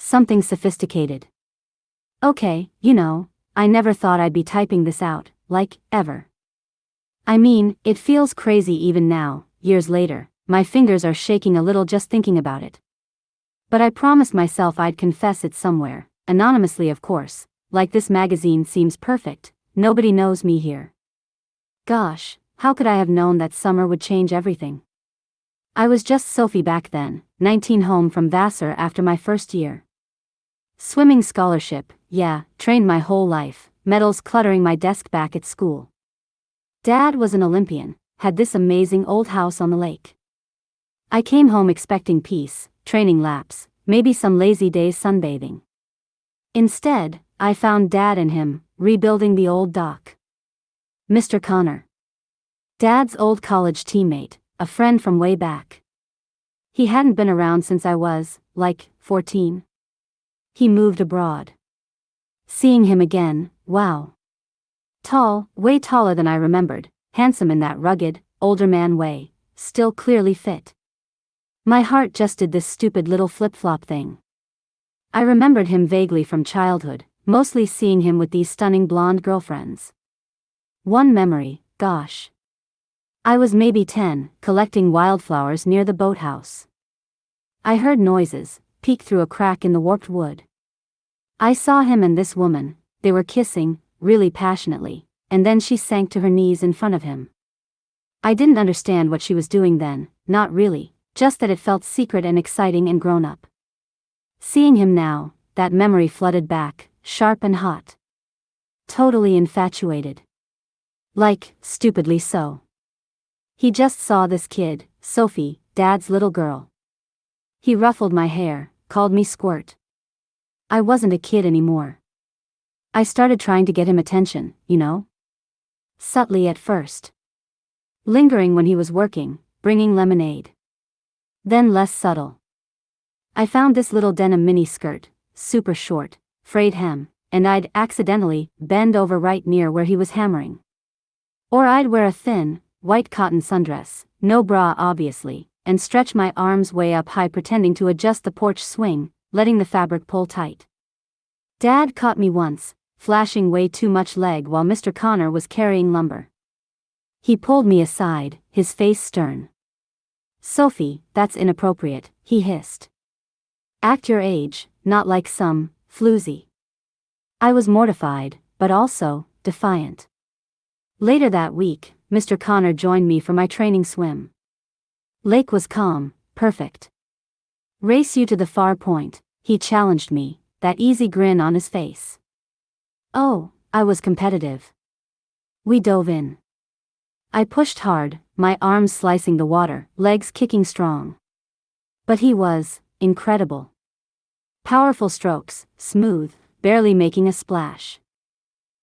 something sophisticated. Okay, you know, I never thought I'd be typing this out, like, ever. I mean, it feels crazy even now, years later, my fingers are shaking a little just thinking about it. But I promised myself I'd confess it somewhere, anonymously of course, like this magazine seems perfect, nobody knows me here. Gosh, how could I have known that summer would change everything? I was just Sophie back then, 19, home from Vassar after my first year. Swimming scholarship, yeah, trained my whole life, medals cluttering my desk back at school. Dad was an Olympian, had this amazing old house on the lake. I came home expecting peace, training laps, maybe some lazy days sunbathing. Instead, I found Dad and him, rebuilding the old dock. Mr. Connor. Dad's old college teammate, a friend from way back. He hadn't been around since I was, 14. He moved abroad. Seeing him again, wow. Tall, way taller than I remembered, handsome in that rugged, older man way, still clearly fit. My heart just did this stupid little flip-flop thing. I remembered him vaguely from childhood, mostly seeing him with these stunning blonde girlfriends. One memory, gosh. I was maybe 10, collecting wildflowers near the boathouse. I heard noises, peeked through a crack in the warped wood. I saw him and this woman, they were kissing, really passionately, and then she sank to her knees in front of him. I didn't understand what she was doing then, not really, just that it felt secret and exciting and grown up. Seeing him now, that memory flooded back, sharp and hot. Totally infatuated. Stupidly so. He just saw this kid, Sophie, Dad's little girl. He ruffled my hair, called me squirt. I wasn't a kid anymore. I started trying to get him attention, you know? Subtly at first. Lingering when he was working, bringing lemonade. Then less subtle. I found this little denim mini skirt, super short, frayed hem, and I'd accidentally bend over right near where he was hammering. Or I'd wear a thin, white cotton sundress, no bra obviously, and stretch my arms way up high pretending to adjust the porch swing, letting the fabric pull tight. Dad caught me once, flashing way too much leg while Mr. Connor was carrying lumber. He pulled me aside, his face stern. "Sophie, that's inappropriate," he hissed. "Act your age, not like some floozy." I was mortified, but also defiant. Later that week, Mr. Connor joined me for my training swim. Lake was calm, perfect. "Race you to the far point," he challenged me, that easy grin on his face. Oh, I was competitive. We dove in. I pushed hard, my arms slicing the water, legs kicking strong. But he was incredible. Powerful strokes, smooth, barely making a splash.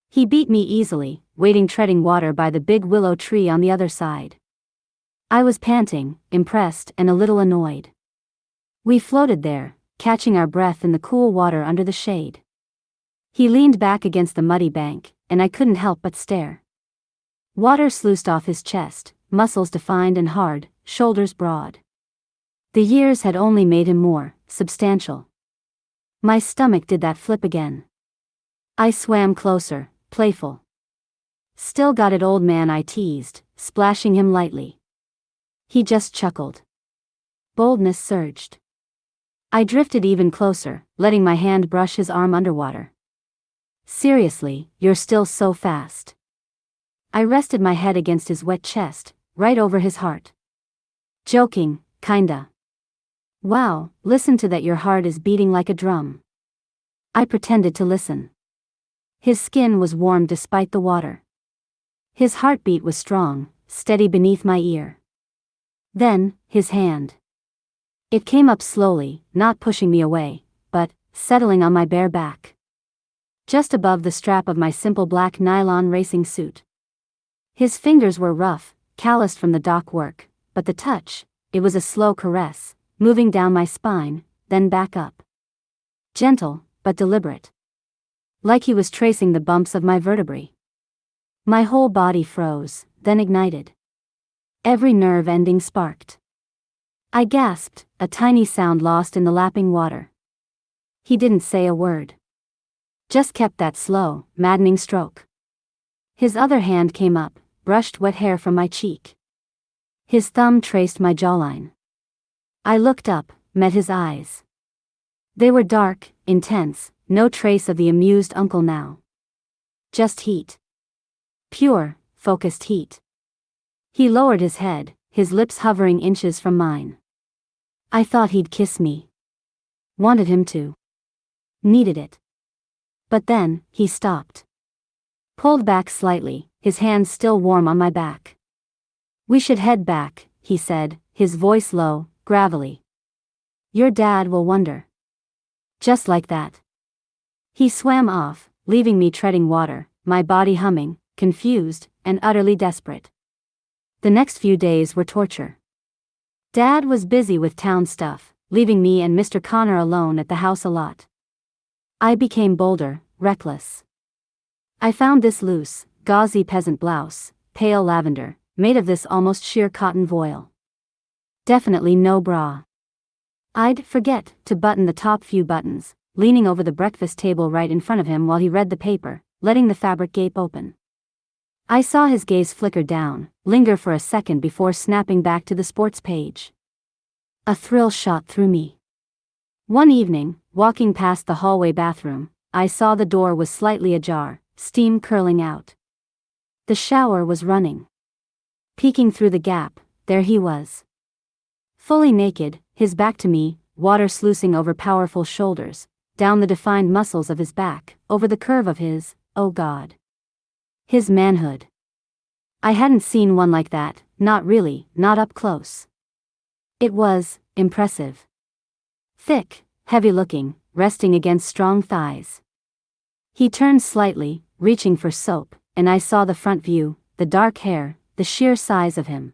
He beat me easily, waiting treading water by the big willow tree on the other side. I was panting, impressed and a little annoyed. We floated there, catching our breath in the cool water under the shade. He leaned back against the muddy bank, and I couldn't help but stare. Water sluiced off his chest, muscles defined and hard, shoulders broad. The years had only made him more substantial. My stomach did that flip again. I swam closer, playful. "Still got it, old man," I teased, splashing him lightly. He just chuckled. Boldness surged. I drifted even closer, letting my hand brush his arm underwater. "Seriously, you're still so fast." I rested my head against his wet chest, right over his heart. "Joking, kinda." "Wow, listen to that, your heart is beating like a drum." I pretended to listen. His skin was warm despite the water. His heartbeat was strong, steady beneath my ear. Then, his hand. It came up slowly, not pushing me away, but settling on my bare back. Just above the strap of my simple black nylon racing suit. His fingers were rough, calloused from the dock work, but the touch, it was a slow caress, moving down my spine, then back up. Gentle, but deliberate. Like he was tracing the bumps of my vertebrae. My whole body froze, then ignited. Every nerve ending sparked. I gasped, a tiny sound lost in the lapping water. He didn't say a word. Just kept that slow, maddening stroke. His other hand came up, brushed wet hair from my cheek. His thumb traced my jawline. I looked up, met his eyes. They were dark, intense, no trace of the amused uncle now. Just heat. Pure, focused heat. He lowered his head, his lips hovering inches from mine. I thought he'd kiss me. Wanted him to. Needed it. But then, he stopped. Pulled back slightly, his hands still warm on my back. "We should head back," he said, his voice low, gravelly. "Your dad will wonder." Just like that. He swam off, leaving me treading water, my body humming, confused, and utterly desperate. The next few days were torture. Dad was busy with town stuff, leaving me and Mr. Connor alone at the house a lot. I became bolder, reckless. I found this loose, gauzy peasant blouse, pale lavender, made of this almost sheer cotton voile. Definitely no bra. I'd forget to button the top few buttons, leaning over the breakfast table right in front of him while he read the paper, letting the fabric gape open. I saw his gaze flicker down, linger for a second before snapping back to the sports page. A thrill shot through me. One evening, walking past the hallway bathroom, I saw the door was slightly ajar, steam curling out. The shower was running. Peeking through the gap, there he was. Fully naked, his back to me, water sluicing over powerful shoulders, down the defined muscles of his back, over the curve of his, oh God. His manhood. I hadn't seen one like that, not really, not up close. It was impressive. Thick, heavy-looking, resting against strong thighs. He turned slightly, reaching for soap, and I saw the front view, the dark hair, the sheer size of him.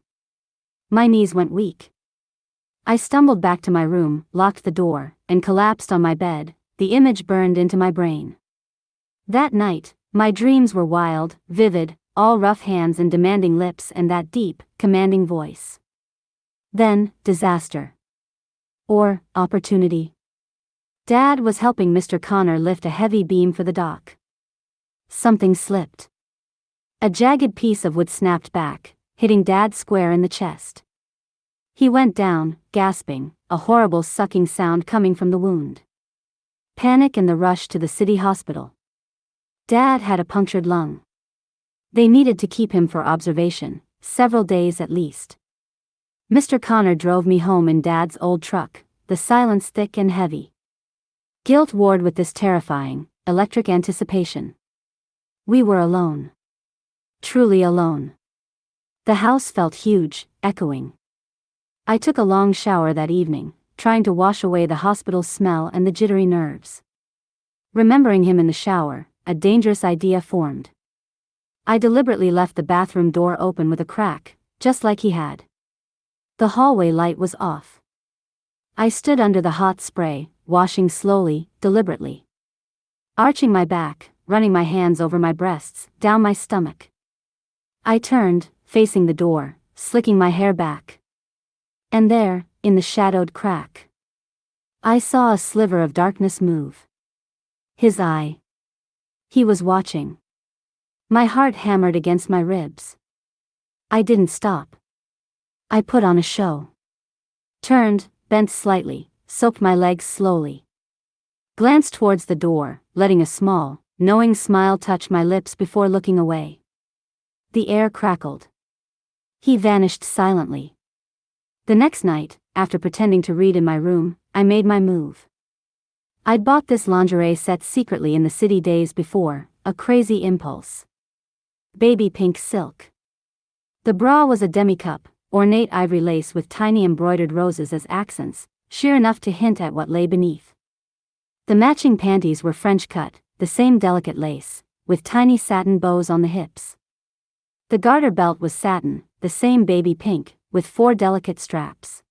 My knees went weak. I stumbled back to my room, locked the door, and collapsed on my bed, the image burned into my brain. That night, my dreams were wild, vivid, all rough hands and demanding lips and that deep, commanding voice. Then, disaster. Or, opportunity. Dad was helping Mr. Connor lift a heavy beam for the dock. Something slipped. A jagged piece of wood snapped back, hitting Dad square in the chest. He went down, gasping, a horrible sucking sound coming from the wound. Panic and the rush to the city hospital. Dad had a punctured lung. They needed to keep him for observation, several days at least. Mr. Connor drove me home in Dad's old truck, the silence thick and heavy. Guilt warred with this terrifying, electric anticipation. We were alone. Truly alone. The house felt huge, echoing. I took a long shower that evening, trying to wash away the hospital smell and the jittery nerves. Remembering him in the shower, a dangerous idea formed. I deliberately left the bathroom door open with a crack, just like he had. The hallway light was off. I stood under the hot spray, washing slowly, deliberately. Arching my back, running my hands over my breasts, down my stomach. I turned, facing the door, slicking my hair back. And there, in the shadowed crack, I saw a sliver of darkness move. His eye. He was watching. My heart hammered against my ribs. I didn't stop. I put on a show. Turned, bent slightly, soaked my legs slowly. Glanced towards the door, letting a small, knowing smile touch my lips before looking away. The air crackled. He vanished silently. The next night, after pretending to read in my room, I made my move. I'd bought this lingerie set secretly in the city days before, a crazy impulse. Baby pink silk. The bra was a demi-cup, ornate ivory lace with tiny embroidered roses as accents, sheer enough to hint at what lay beneath. The matching panties were French cut, the same delicate lace, with tiny satin bows on the hips. The garter belt was satin, the same baby pink, with 4 delicate straps.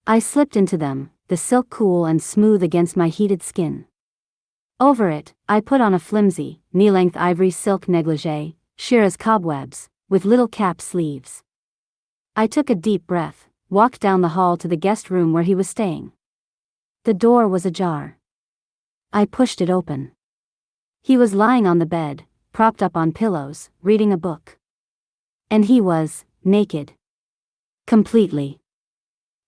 I slipped into them, the silk cool and smooth against my heated skin. Over it, I put on a flimsy, knee-length ivory silk negligee, sheer as cobwebs, with little cap sleeves. I took a deep breath, walked down the hall to the guest room where he was staying. The door was ajar. I pushed it open. He was lying on the bed, propped up on pillows, reading a book. And he was naked. Completely.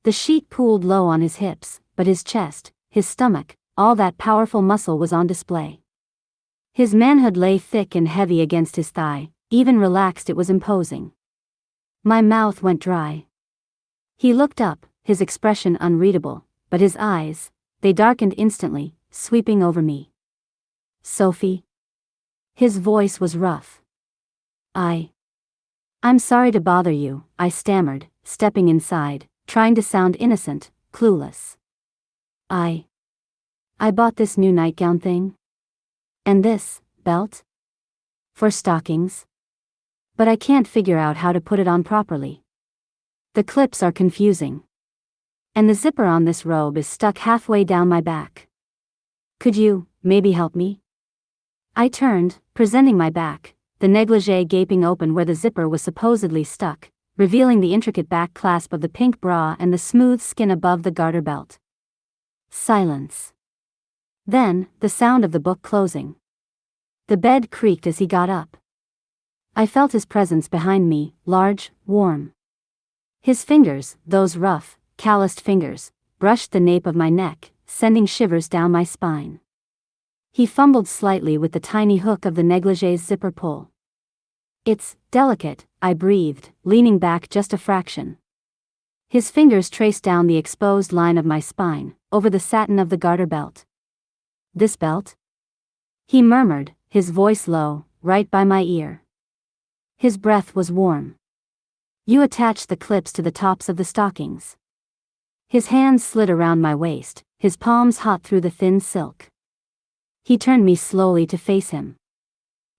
The sheet pooled low on his hips, but his chest, his stomach, all that powerful muscle was on display. His manhood lay thick and heavy against his thigh, even relaxed it was imposing. My mouth went dry. He looked up, his expression unreadable, but his eyes, they darkened instantly, sweeping over me. Sophie? His voice was rough. I'm sorry to bother you, I stammered, stepping inside, trying to sound innocent, clueless. I bought this new nightgown thing. And this belt? For stockings. But I can't figure out how to put it on properly. The clips are confusing. And the zipper on this robe is stuck halfway down my back. Could you, maybe help me? I turned, presenting my back, the negligee gaping open where the zipper was supposedly stuck, revealing the intricate back clasp of the pink bra and the smooth skin above the garter belt. Silence. Then, the sound of the book closing. The bed creaked as he got up. I felt his presence behind me, large, warm. His fingers, those rough, calloused fingers, brushed the nape of my neck, sending shivers down my spine. He fumbled slightly with the tiny hook of the negligee's zipper pull. It's delicate, I breathed, leaning back just a fraction. His fingers traced down the exposed line of my spine, over the satin of the garter belt. This belt? He murmured, his voice low, right by my ear. His breath was warm. You attached the clips to the tops of the stockings. His hands slid around my waist, his palms hot through the thin silk. He turned me slowly to face him.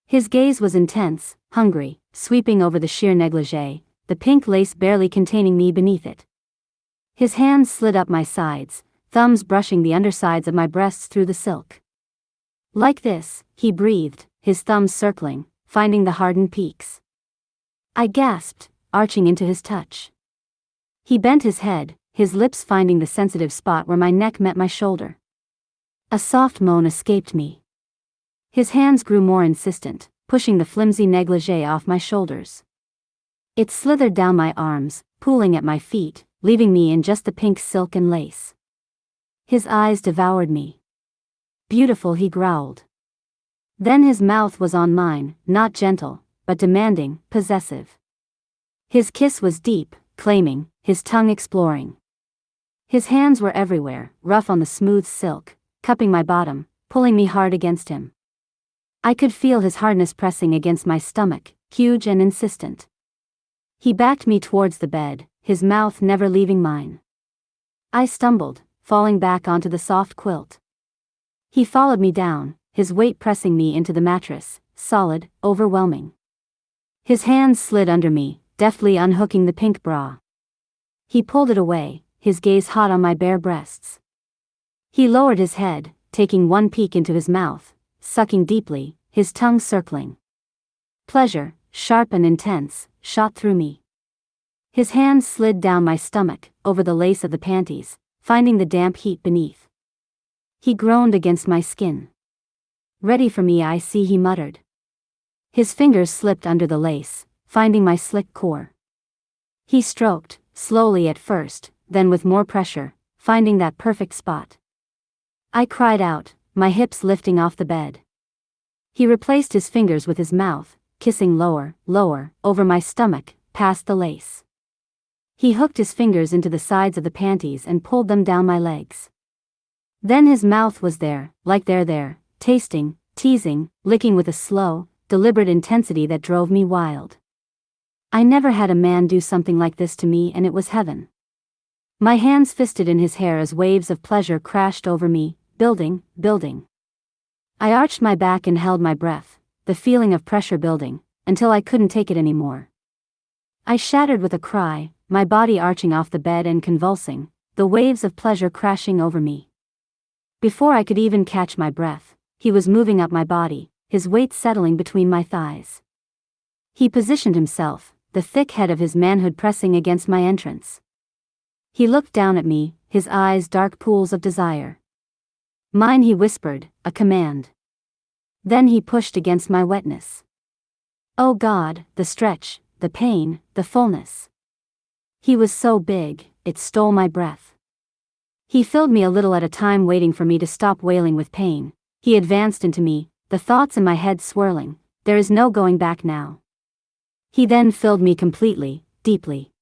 His gaze was intense, hungry, sweeping over the sheer negligee, the pink lace barely containing me beneath it. His hands slid up my sides, thumbs brushing the undersides of my breasts through the silk. Like this, he breathed, his thumbs circling, finding the hardened peaks. I gasped, arching into his touch. He bent his head, his lips finding the sensitive spot where my neck met my shoulder. A soft moan escaped me. His hands grew more insistent, pushing the flimsy negligee off my shoulders. It slithered down my arms, pooling at my feet, leaving me in just the pink silk and lace. His eyes devoured me. Beautiful, he growled. Then his mouth was on mine, not gentle, but demanding, possessive. His kiss was deep, claiming, his tongue exploring. His hands were everywhere, rough on the smooth silk, cupping my bottom, pulling me hard against him. I could feel his hardness pressing against my stomach, huge and insistent. He backed me towards the bed, his mouth never leaving mine. I stumbled, falling back onto the soft quilt. He followed me down, his weight pressing me into the mattress, solid, overwhelming. His hands slid under me, deftly unhooking the pink bra. He pulled it away, his gaze hot on my bare breasts. He lowered his head, taking one peek into his mouth, sucking deeply, his tongue circling. Pleasure, sharp and intense, shot through me. His hands slid down my stomach, over the lace of the panties, finding the damp heat beneath. He groaned against my skin. Ready for me, I see, he muttered. His fingers slipped under the lace, finding my slick core. He stroked, slowly at first, then with more pressure, finding that perfect spot. I cried out, my hips lifting off the bed. He replaced his fingers with his mouth, kissing lower, lower, over my stomach, past the lace. He hooked his fingers into the sides of the panties and pulled them down my legs. Then his mouth was there, like there, tasting, teasing, licking with a slow, deliberate intensity that drove me wild. I never had a man do something like this to me, and it was heaven. My hands fisted in his hair as waves of pleasure crashed over me, building. I arched my back and held my breath, the feeling of pressure building, until I couldn't take it anymore. I shattered with a cry, my body arching off the bed and convulsing, the waves of pleasure crashing over me. Before I could even catch my breath, he was moving up my body, his weight settling between my thighs. He positioned himself, the thick head of his manhood pressing against my entrance. He looked down at me, his eyes dark pools of desire. Mine, he whispered, a command. Then he pushed against my wetness. Oh God, the stretch, the pain, the fullness. He was so big, it stole my breath. He filled me a little at a time, waiting for me to stop wailing with pain. He advanced into me, the thoughts in my head swirling. There is no going back now. He then filled me completely, deeply.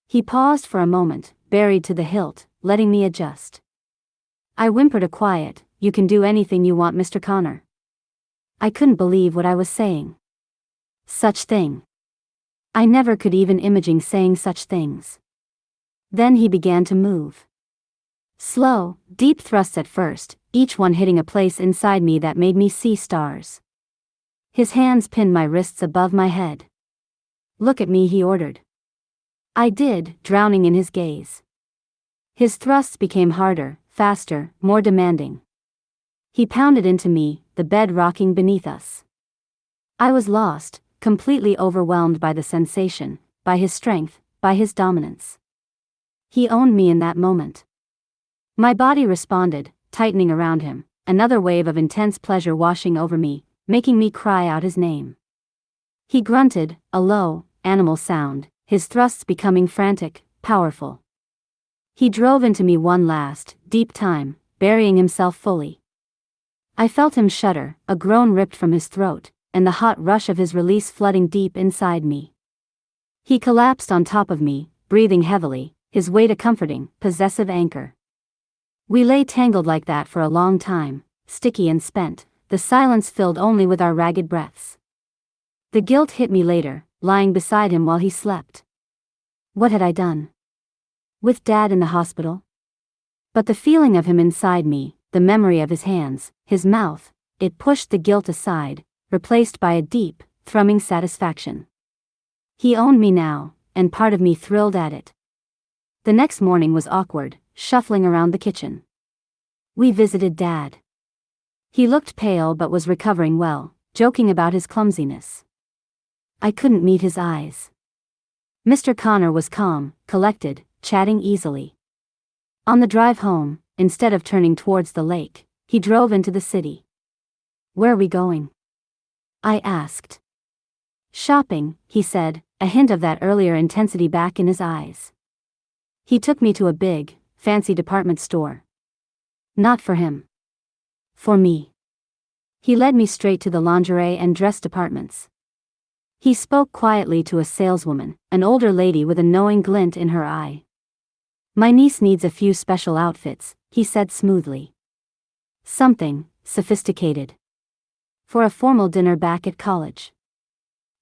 He paused for a moment, buried to the hilt, letting me adjust. I whimpered a quiet, "You can do anything you want, Mr. Connor." I couldn't believe what I was saying. Such thing. I never could even imagine saying such things. Then he began to move. Slow, deep thrusts at first, each one hitting a place inside me that made me see stars. His hands pinned my wrists above my head. "Look at me," he ordered. I did, drowning in his gaze. His thrusts became harder, faster, more demanding. He pounded into me, the bed rocking beneath us. I was lost, completely overwhelmed by the sensation, by his strength, by his dominance. He owned me in that moment. My body responded, tightening around him, another wave of intense pleasure washing over me, making me cry out his name. He grunted, a low, animal sound, his thrusts becoming frantic, powerful. He drove into me one last, deep time, burying himself fully. I felt him shudder, a groan ripped from his throat, and the hot rush of his release flooding deep inside me. He collapsed on top of me, breathing heavily, his weight a comforting, possessive anchor. We lay tangled like that for a long time, sticky and spent, the silence filled only with our ragged breaths. The guilt hit me later, lying beside him while he slept. What had I done? With Dad in the hospital? But the feeling of him inside me, the memory of his hands, his mouth, it pushed the guilt aside, replaced by a deep, thrumming satisfaction. He owned me now, and part of me thrilled at it. The next morning was awkward, shuffling around the kitchen. We visited Dad. He looked pale but was recovering well, joking about his clumsiness. I couldn't meet his eyes. Mr. Connor was calm, collected, chatting easily. On the drive home, instead of turning towards the lake, he drove into the city. "Where are we going?" I asked. "Shopping," he said, a hint of that earlier intensity back in his eyes. He took me to a big, fancy department store. Not for him. For me. He led me straight to the lingerie and dress departments. He spoke quietly to a saleswoman, an older lady with a knowing glint in her eye. "My niece needs a few special outfits," he said smoothly. "Something sophisticated. For a formal dinner back at college."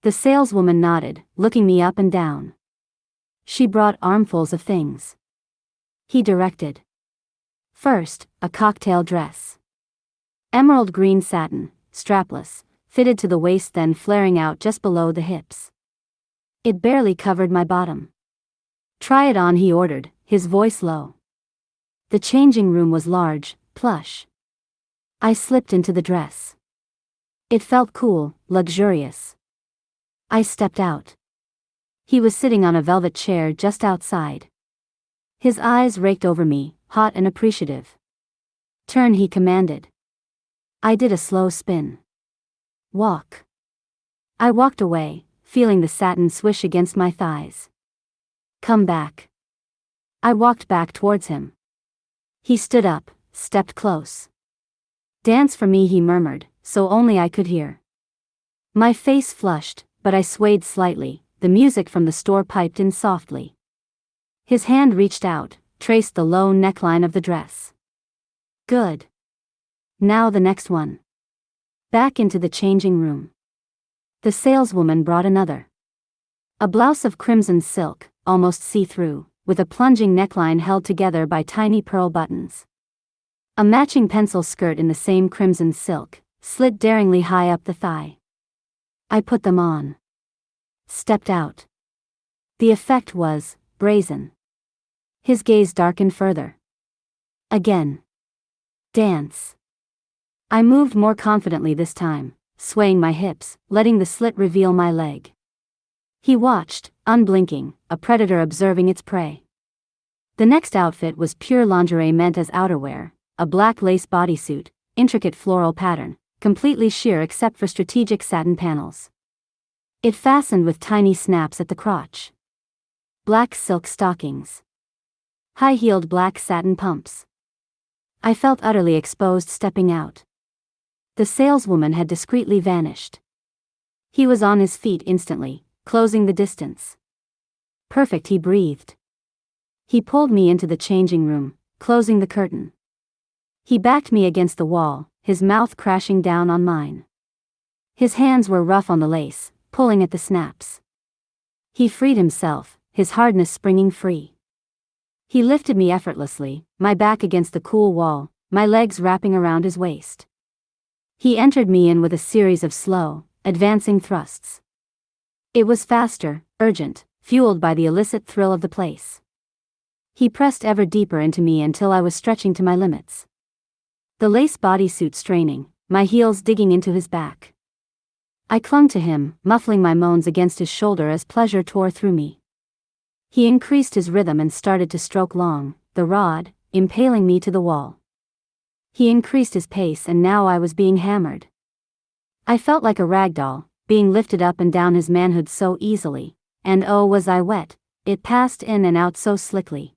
The saleswoman nodded, looking me up and down. She brought armfuls of things. He directed. First, a cocktail dress. Emerald green satin, strapless, fitted to the waist then flaring out just below the hips. It barely covered my bottom. "Try it on," he ordered, his voice low. The changing room was large, plush. I slipped into the dress. It felt cool, luxurious. I stepped out. He was sitting on a velvet chair just outside. His eyes raked over me, hot and appreciative. "Turn," he commanded. I did a slow spin. "Walk." I walked away, feeling the satin swish against my thighs. "Come back." I walked back towards him. He stood up, stepped close. "Dance for me," he murmured, so only I could hear. My face flushed, but I swayed slightly, the music from the store piped in softly. His hand reached out, traced the low neckline of the dress. "Good. Now the next one." Back into the changing room. The saleswoman brought another. A blouse of crimson silk, almost see-through, with a plunging neckline held together by tiny pearl buttons. A matching pencil skirt in the same crimson silk, slit daringly high up the thigh. I put them on. Stepped out. The effect was brazen. His gaze darkened further. Again. "Dance." I moved more confidently this time, swaying my hips, letting the slit reveal my leg. He watched, unblinking, a predator observing its prey. The next outfit was pure lingerie meant as outerwear, a black lace bodysuit, intricate floral pattern, completely sheer except for strategic satin panels. It fastened with tiny snaps at the crotch. Black silk stockings. High-heeled black satin pumps. I felt utterly exposed stepping out. The saleswoman had discreetly vanished. He was on his feet instantly, closing the distance. Perfect, he breathed. He pulled me into the changing room, closing the curtain. He backed me against the wall, his mouth crashing down on mine. His hands were rough on the lace, pulling at the snaps. He freed himself, his hardness springing free. He lifted me effortlessly, my back against the cool wall, my legs wrapping around his waist. He entered me in with a series of slow, advancing thrusts. It was faster, urgent, fueled by the illicit thrill of the place. He pressed ever deeper into me until I was stretching to my limits. The lace bodysuit straining, my heels digging into his back. I clung to him, muffling my moans against his shoulder as pleasure tore through me. He increased his rhythm and started to stroke long, the rod, impaling me to the wall. He increased his pace and now I was being hammered. I felt like a rag doll, being lifted up and down his manhood so easily, and oh was I wet, it passed in and out so slickly.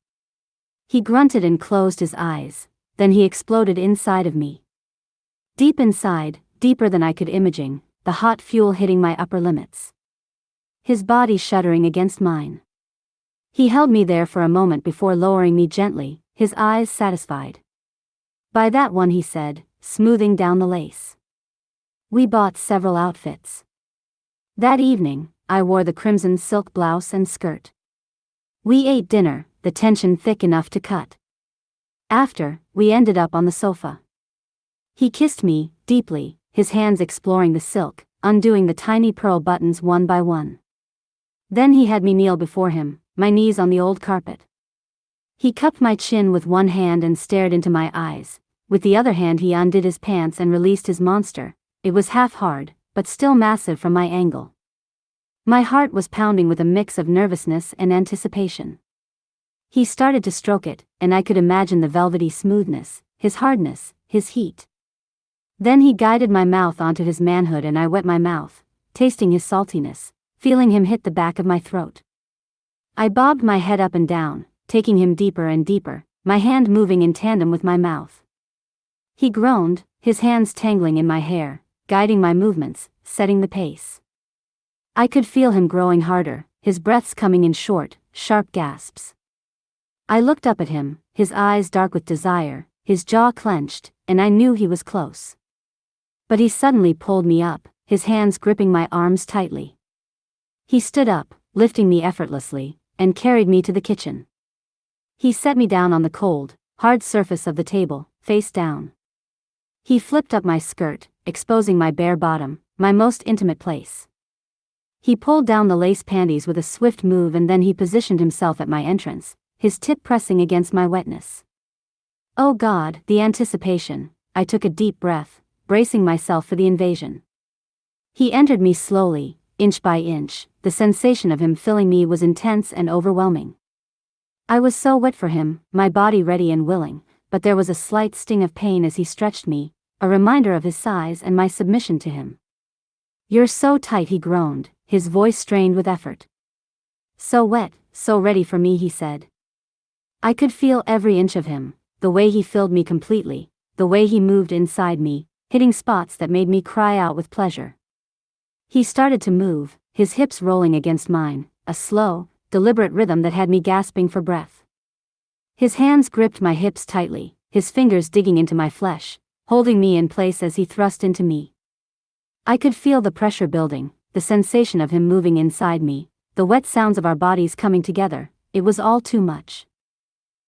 He grunted and closed his eyes, then he exploded inside of me. Deep inside, deeper than I could imagine, the hot fuel hitting my upper limits. His body shuddering against mine. He held me there for a moment before lowering me gently, his eyes satisfied. By that one, he said, smoothing down the lace. We bought several outfits. That evening, I wore the crimson silk blouse and skirt. We ate dinner, the tension thick enough to cut. After, we ended up on the sofa. He kissed me, deeply, his hands exploring the silk, undoing the tiny pearl buttons one by one. Then he had me kneel before him, my knees on the old carpet. He cupped my chin with one hand and stared into my eyes. With the other hand he undid his pants and released his monster. It was half hard, but still massive from my angle. My heart was pounding with a mix of nervousness and anticipation. He started to stroke it, and I could imagine the velvety smoothness, his hardness, his heat. Then he guided my mouth onto his manhood and I wet my mouth, tasting his saltiness, feeling him hit the back of my throat. I bobbed my head up and down, taking him deeper and deeper, my hand moving in tandem with my mouth. He groaned, his hands tangling in my hair, guiding my movements, setting the pace. I could feel him growing harder, his breaths coming in short, sharp gasps. I looked up at him, his eyes dark with desire, his jaw clenched, and I knew he was close. But he suddenly pulled me up, his hands gripping my arms tightly. He stood up, lifting me effortlessly, and carried me to the kitchen. He set me down on the cold, hard surface of the table, face down. He flipped up my skirt, exposing my bare bottom, my most intimate place. He pulled down the lace panties with a swift move and then he positioned himself at my entrance, his tip pressing against my wetness. Oh God, the anticipation! I took a deep breath, bracing myself for the invasion. He entered me slowly, inch by inch, the sensation of him filling me was intense and overwhelming. I was so wet for him, my body ready and willing, but there was a slight sting of pain as he stretched me, a reminder of his size and my submission to him. You're so tight, he groaned, his voice strained with effort. So wet, so ready for me, he said. I could feel every inch of him, the way he filled me completely, the way he moved inside me, hitting spots that made me cry out with pleasure. He started to move, his hips rolling against mine, a slow, deliberate rhythm that had me gasping for breath. His hands gripped my hips tightly, his fingers digging into my flesh, holding me in place as he thrust into me. I could feel the pressure building, the sensation of him moving inside me, the wet sounds of our bodies coming together. It was all too much.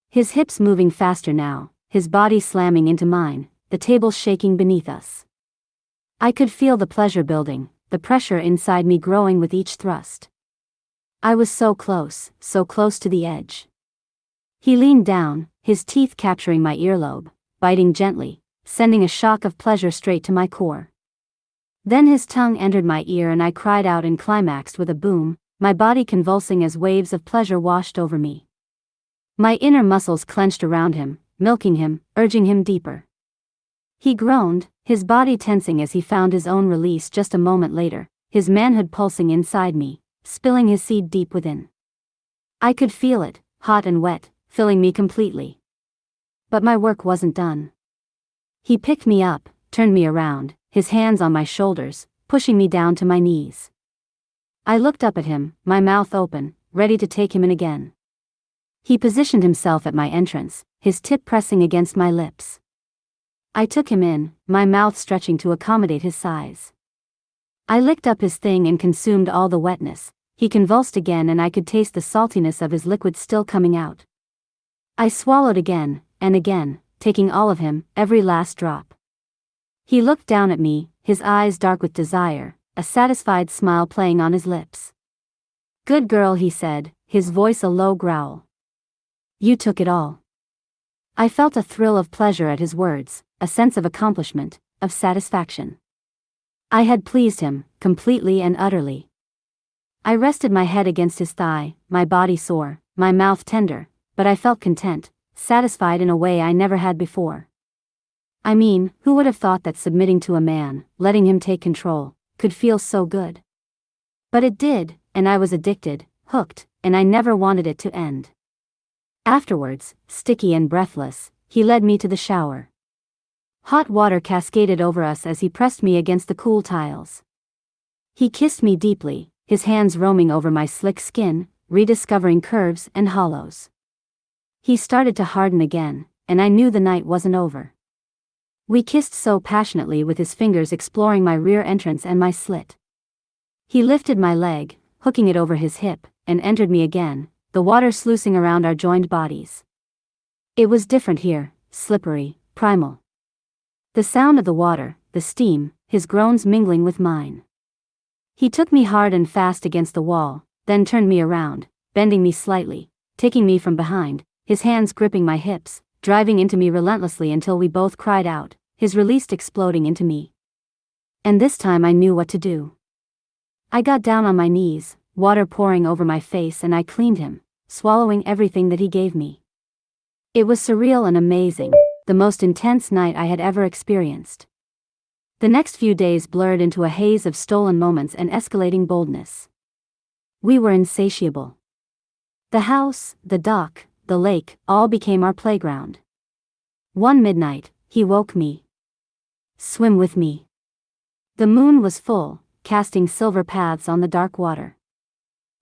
His hips moving faster now, his body slamming into mine, the table shaking beneath us. I could feel the pleasure building, the pressure inside me growing with each thrust. I was so close to the edge. He leaned down, his teeth capturing my earlobe, biting gently, sending a shock of pleasure straight to my core. Then his tongue entered my ear and I cried out and climaxed with a boom, my body convulsing as waves of pleasure washed over me. My inner muscles clenched around him, milking him, urging him deeper. He groaned, his body tensing as he found his own release just a moment later, his manhood pulsing inside me, spilling his seed deep within. I could feel it, hot and wet, filling me completely. But my work wasn't done. He picked me up, turned me around, his hands on my shoulders, pushing me down to my knees. I looked up at him, my mouth open, ready to take him in again. He positioned himself at my entrance, his tip pressing against my lips. I took him in, my mouth stretching to accommodate his size. I licked up his thing and consumed all the wetness. He convulsed again and I could taste the saltiness of his liquid still coming out. I swallowed again, and again, taking all of him, every last drop. He looked down at me, his eyes dark with desire, a satisfied smile playing on his lips. "Good girl," he said, his voice a low growl. "You took it all." I felt a thrill of pleasure at his words, a sense of accomplishment, of satisfaction. I had pleased him, completely and utterly. I rested my head against his thigh, my body sore, my mouth tender, but I felt content, satisfied in a way I never had before. I mean, who would have thought that submitting to a man, letting him take control, could feel so good? But it did, and I was addicted, hooked, and I never wanted it to end. Afterwards, sticky and breathless, he led me to the shower. Hot water cascaded over us as he pressed me against the cool tiles. He kissed me deeply, his hands roaming over my slick skin, rediscovering curves and hollows. He started to harden again, and I knew the night wasn't over. We kissed so passionately with his fingers exploring my rear entrance and my slit. He lifted my leg, hooking it over his hip, and entered me again, the water sluicing around our joined bodies. It was different here, slippery, primal. The sound of the water, the steam, his groans mingling with mine. He took me hard and fast against the wall, then turned me around, bending me slightly, taking me from behind, his hands gripping my hips, driving into me relentlessly until we both cried out, his release exploding into me. And this time I knew what to do. I got down on my knees, water pouring over my face, and I cleaned him, swallowing everything that he gave me. It was surreal and amazing, the most intense night I had ever experienced. The next few days blurred into a haze of stolen moments and escalating boldness. We were insatiable. The house, the dock, the lake, all became our playground. One midnight, he woke me. "Swim with me." The moon was full, casting silver paths on the dark water.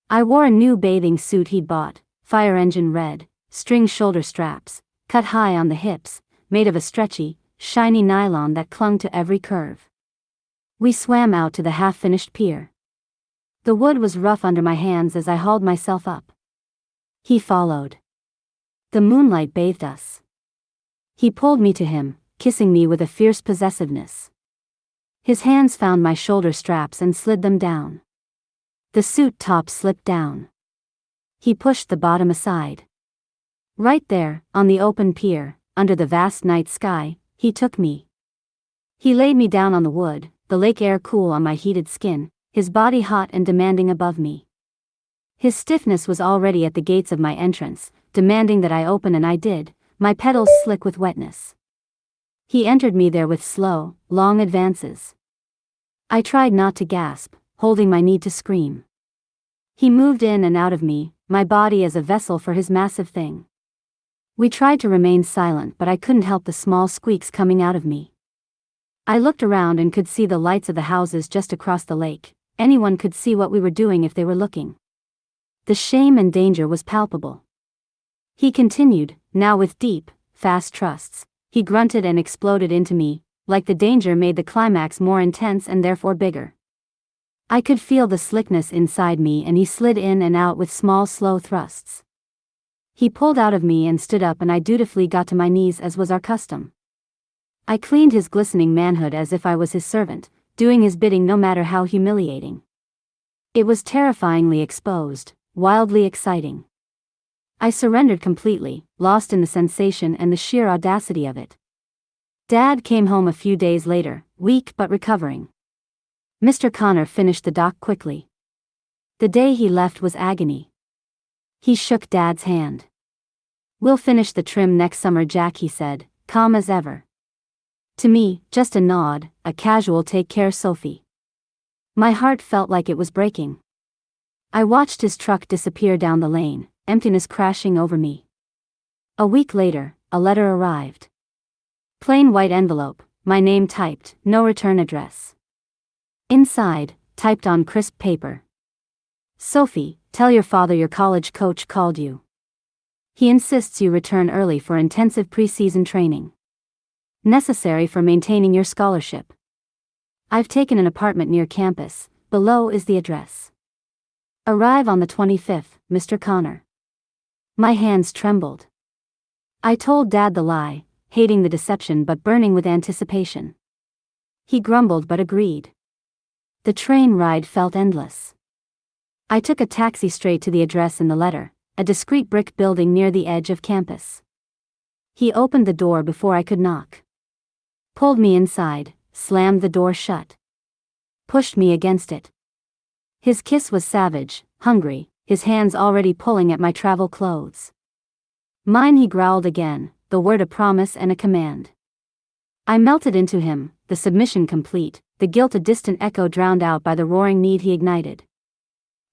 I wore a new bathing suit he'd bought, fire engine red, string shoulder straps, cut high on the hips, made of a stretchy, shiny nylon that clung to every curve. We swam out to the half-finished pier. The wood was rough under my hands as I hauled myself up. He followed. The moonlight bathed us. He pulled me to him, kissing me with a fierce possessiveness. His hands found my shoulder straps and slid them down. The suit top slipped down. He pushed the bottom aside. Right there, on the open pier, under the vast night sky, he took me. He laid me down on the wood, the lake air cool on my heated skin, his body hot and demanding above me. His stiffness was already at the gates of my entrance, demanding that I open, and I did, my petals slick with wetness. He entered me there with slow, long advances. I tried not to gasp, holding my need to scream. He moved in and out of me, my body as a vessel for his massive thing. We tried to remain silent, but I couldn't help the small squeaks coming out of me. I looked around and could see the lights of the houses just across the lake. Anyone could see what we were doing if they were looking. The shame and danger was palpable. He continued, now with deep, fast thrusts. He grunted and exploded into me, like the danger made the climax more intense and therefore bigger. I could feel the slickness inside me, and he slid in and out with small, slow thrusts. He pulled out of me and stood up, and I dutifully got to my knees as was our custom. I cleaned his glistening manhood as if I was his servant, doing his bidding no matter how humiliating. It was terrifyingly exposed, wildly exciting. I surrendered completely, lost in the sensation and the sheer audacity of it. Dad came home a few days later, weak but recovering. Mr. Connor finished the dock quickly. The day he left was agony. He shook Dad's hand. "We'll finish the trim next summer, Jack," he said, calm as ever. To me, just a nod, a casual "take care, Sophie." My heart felt like it was breaking. I watched his truck disappear down the lane, emptiness crashing over me. A week later, a letter arrived. Plain white envelope, my name typed, no return address. Inside, typed on crisp paper: "Sophie, tell your father your college coach called you. He insists you return early for intensive preseason training. Necessary for maintaining your scholarship. I've taken an apartment near campus, below is the address. Arrive on the 25th, Mr. Connor." My hands trembled. I told Dad the lie, hating the deception but burning with anticipation. He grumbled but agreed. The train ride felt endless. I took a taxi straight to the address in the letter, a discreet brick building near the edge of campus. He opened the door before I could knock. Pulled me inside, slammed the door shut. Pushed me against it. His kiss was savage, hungry, his hands already pulling at my travel clothes. Mine, he growled again, the word a promise and a command. I melted into him, the submission complete, the guilt a distant echo drowned out by the roaring need he ignited.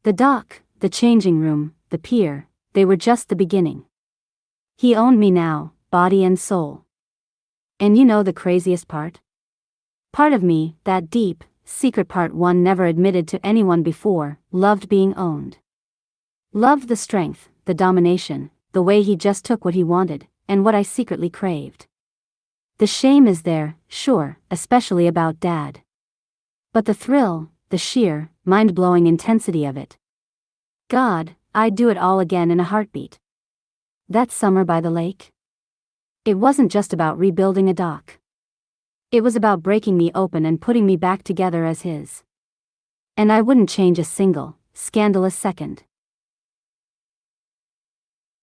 The dock, the changing room, the pier, they were just the beginning. He owned me now, body and soul. And you know the craziest part? Part of me, that deep, secret part one never admitted to anyone before, loved being owned. Loved the strength, the domination, the way he just took what he wanted, and what I secretly craved. The shame is there, sure, especially about Dad. But the thrill, the sheer, mind-blowing intensity of it. God, I'd do it all again in a heartbeat. That summer by the lake? It wasn't just about rebuilding a dock. It was about breaking me open and putting me back together as his. And I wouldn't change a single, scandalous second.